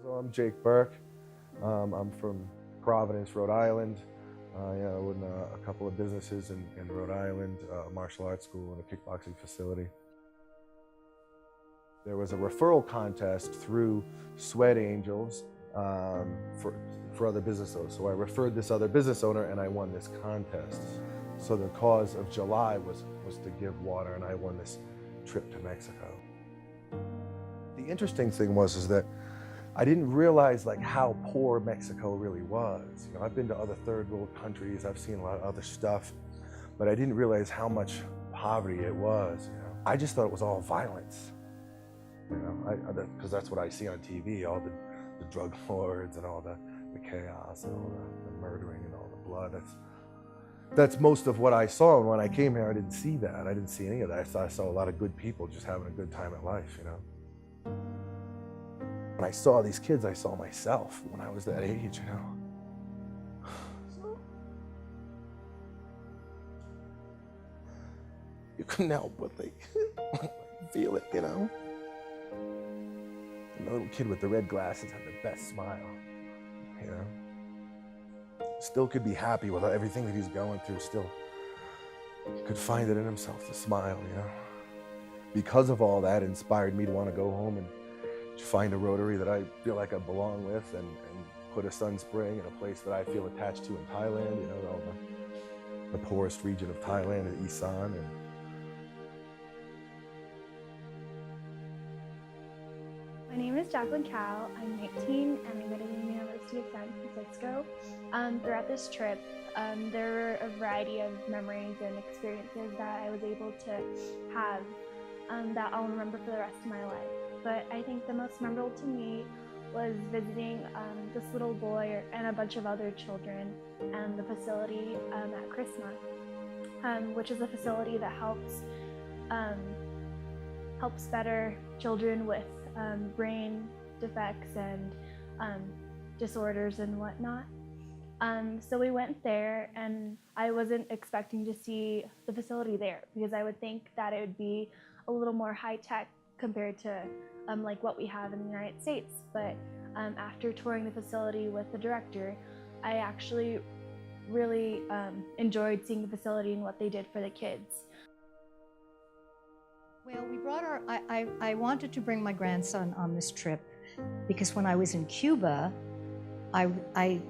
So I'm Jake Burke. I'm from Providence, Rhode Island. I own a couple of businesses in Rhode Island, a martial arts school and a kickboxing facility. There was a referral contest through Sweat Angels for other business owners. So I referred this other business owner and I won this contest. So the cause of July was to give water, and I won this trip to Mexico. The interesting thing is that I didn't realize how poor Mexico really was. I've been to other third world countries, I've seen a lot of other stuff, but I didn't realize how much poverty it was. I just thought it was all violence, because that's what I see on TV, all the drug lords and all the chaos and all the murdering and all the blood. That's most of what I saw, and when I came here I didn't see that. I didn't see any of that. I saw a lot of good people just having a good time at life. When I saw these kids, I saw myself when I was that age, So, you couldn't help but feel it, And the little kid with the red glasses had the best smile, Still could be happy with everything that he's going through, still could find it in himself to smile, Because of all that, it inspired me to want to go home and find a Rotary that I feel like I belong with, and put a Sun Spring in a place that I feel attached to in Thailand, all the poorest region of Thailand, in Isan. My name is Jacqueline Cal. I'm 19 and I go to the University of San Francisco. Throughout this trip, there were a variety of memories and experiences that I was able to have that I'll remember for the rest of my life. But I think the most memorable to me was visiting this little boy and a bunch of other children and the facility at Christmas, which is a facility that helps better children with brain defects and disorders and whatnot. So we went there, and I wasn't expecting to see the facility there, because I would think that it would be a little more high-tech compared to what we have in the United States. But after touring the facility with the director, I actually really enjoyed seeing the facility and what they did for the kids. Well, we brought I wanted to bring my grandson on this trip because when I was in Cuba, I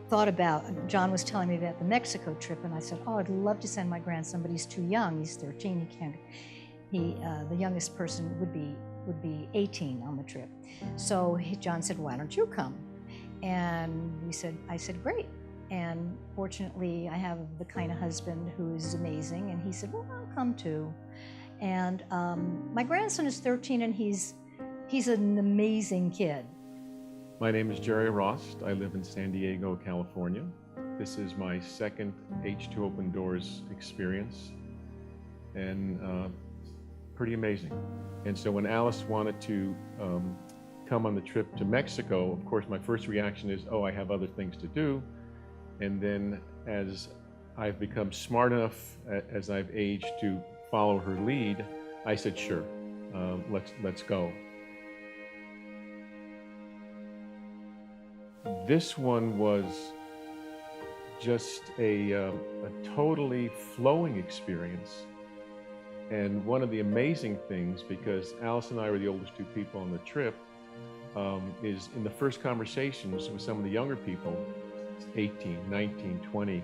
thought about, John was telling me about the Mexico trip, and I said, oh, I'd love to send my grandson, but he's too young, he's 13, the youngest person would be 18 on the trip. So John said, why don't you come? And I said, great. And fortunately, I have the kind of husband who's amazing, and he said, well, I'll come too. And my grandson is 13, and he's an amazing kid. My name is Jerry Rost. I live in San Diego, California. This is my second H2Opendoors experience, and pretty amazing. And so when Alice wanted to come on the trip to Mexico, of course my first reaction is, oh, I have other things to do. And then as I've become smart enough as I've aged to follow her lead, I said, sure, let's go. This one was just a totally flowing experience. And one of the amazing things, because Alice and I were the oldest two people on the trip, is in the first conversations with some of the younger people, 18, 19, 20,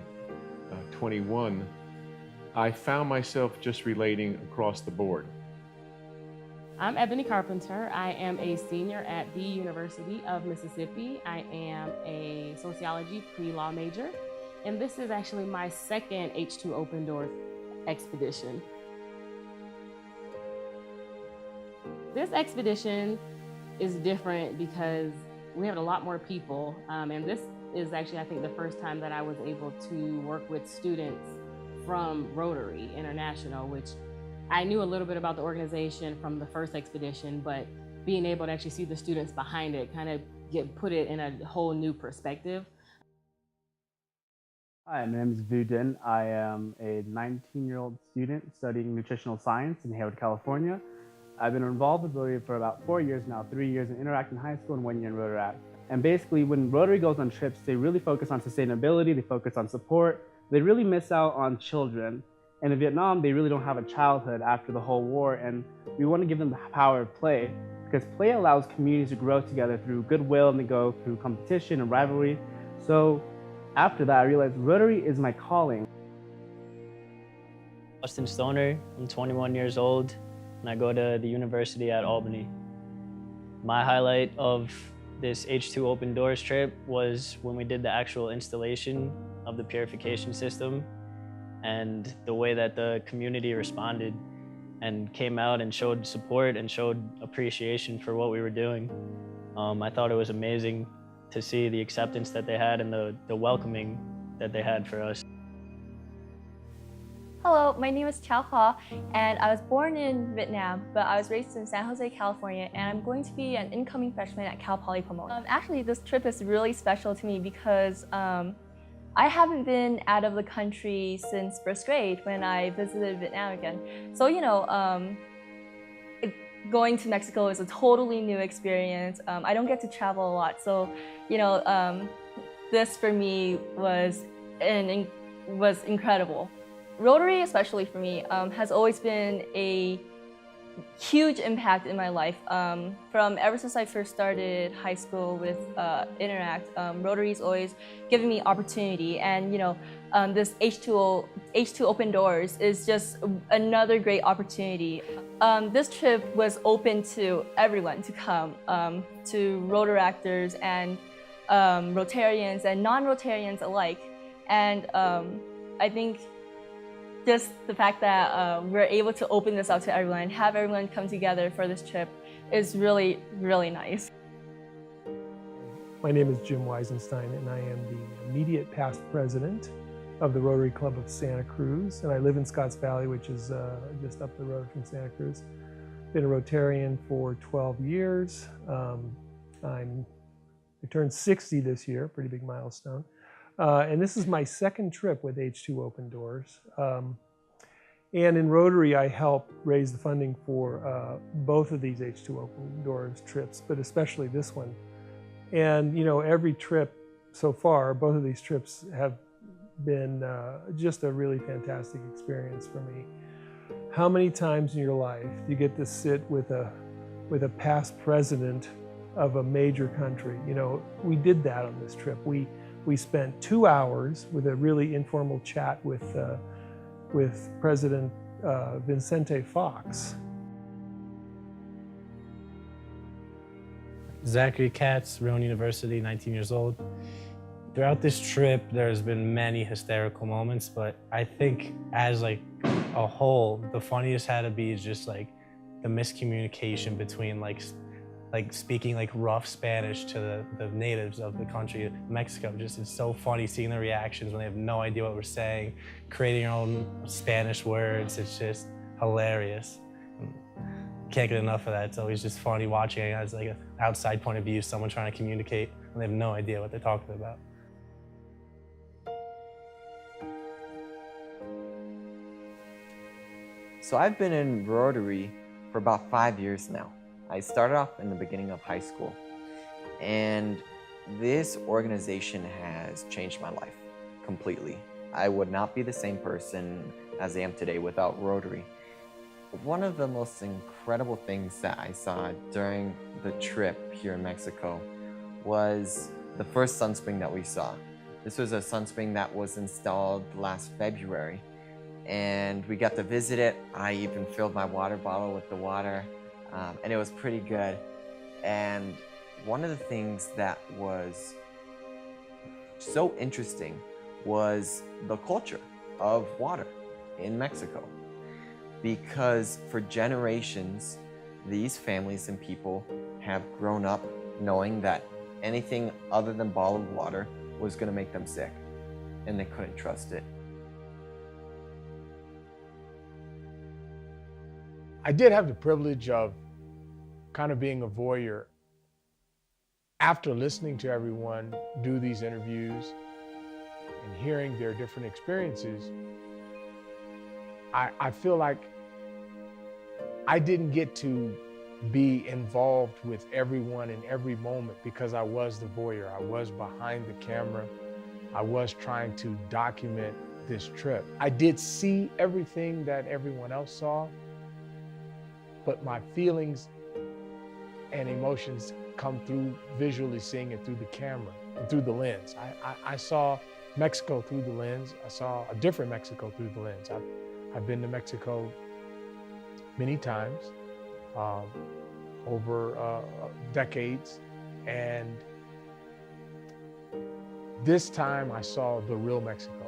21, I found myself just relating across the board. I'm Ebony Carpenter. I am a senior at the University of Mississippi. I am a sociology pre-law major, and this is actually my second H2Opendoors expedition. This expedition is different because we have a lot more people, and this is actually, I think, the first time that I was able to work with students from Rotary International, which I knew a little bit about the organization from the first expedition, but being able to actually see the students behind it kind of put it in a whole new perspective. Hi, my name is Vu Din. I am a 19-year-old student studying nutritional science in Hayward, California. I've been involved with Rotary for about 4 years now, 3 years in Interact in high school and 1 year in Rotaract. And basically, when Rotary goes on trips, they really focus on sustainability, they focus on support, they really miss out on children. And in Vietnam, they really don't have a childhood after the whole war, and we want to give them the power of play, because play allows communities to grow together through goodwill and to go through competition and rivalry. So after that, I realized Rotary is my calling. Austin Stoner, I'm 21 years old, and I go to the university at Albany. My highlight of this H2 Open Doors trip was when we did the actual installation of the purification system, and the way that the community responded and came out and showed support and showed appreciation for what we were doing. I thought it was amazing to see the acceptance that they had and the welcoming that they had for us. Hello, my name is Chao Ha, and I was born in Vietnam, but I was raised in San Jose, California, and I'm going to be an incoming freshman at Cal Poly Pomona. Actually, this trip is really special to me because I haven't been out of the country since first grade when I visited Vietnam again. So, going to Mexico is a totally new experience. I don't get to travel a lot, so, this for me was incredible. Rotary, especially for me, has always been a huge impact in my life. From ever since I first started high school with Interact, Rotary's always given me opportunity, and this H2 Open Doors is just another great opportunity. This trip was open to everyone to come, to Rotaractors and Rotarians and non-Rotarians alike, and I think just the fact that we're able to open this out to everyone and have everyone come together for this trip is really, really nice. My name is Jim Weisenstein, and I am the immediate past president of the Rotary Club of Santa Cruz, and I live in Scotts Valley, which is just up the road from Santa Cruz. Been a Rotarian for 12 years. I turned 60 this year, pretty big milestone. And this is my second trip with H2 Open Doors. And in Rotary, I help raise the funding for both of these H2 Open Doors trips, but especially this one. And every trip so far, both of these trips have been just a really fantastic experience for me. How many times in your life do you get to sit with a past president of a major country? We did that on this trip. We spent 2 hours with a really informal chat with President Vicente Fox. Zachary Katz, Rowan University, 19 years old. Throughout this trip, there's been many hysterical moments, but I think as a whole, the funniest had to be just the miscommunication between speaking rough Spanish to the natives of the country, Mexico. It's so funny seeing their reactions when they have no idea what we're saying, creating our own Spanish words. It's just hilarious. Can't get enough of that. It's always just funny watching it as an outside point of view, someone trying to communicate and they have no idea what they're talking about. So I've been in Rotary for about 5 years now. I started off in the beginning of high school, and this organization has changed my life completely. I would not be the same person as I am today without Rotary. One of the most incredible things that I saw during the trip here in Mexico was the first sunspring that we saw. This was a sunspring that was installed last February, and we got to visit it. I even filled my water bottle with the water. And it was pretty good. And one of the things that was so interesting was the culture of water in Mexico. Because for generations, these families and people have grown up knowing that anything other than bottled water was going to make them sick, and they couldn't trust it. I did have the privilege of kind of being a voyeur. After listening to everyone do these interviews and hearing their different experiences, I feel like I didn't get to be involved with everyone in every moment because I was the voyeur. I was behind the camera. I was trying to document this trip. I did see everything that everyone else saw, but my feelings and emotions come through visually seeing it through the camera and through the lens. I saw Mexico through the lens. I saw a different Mexico through the lens. I've been to Mexico many times over decades, and this time I saw the real Mexico.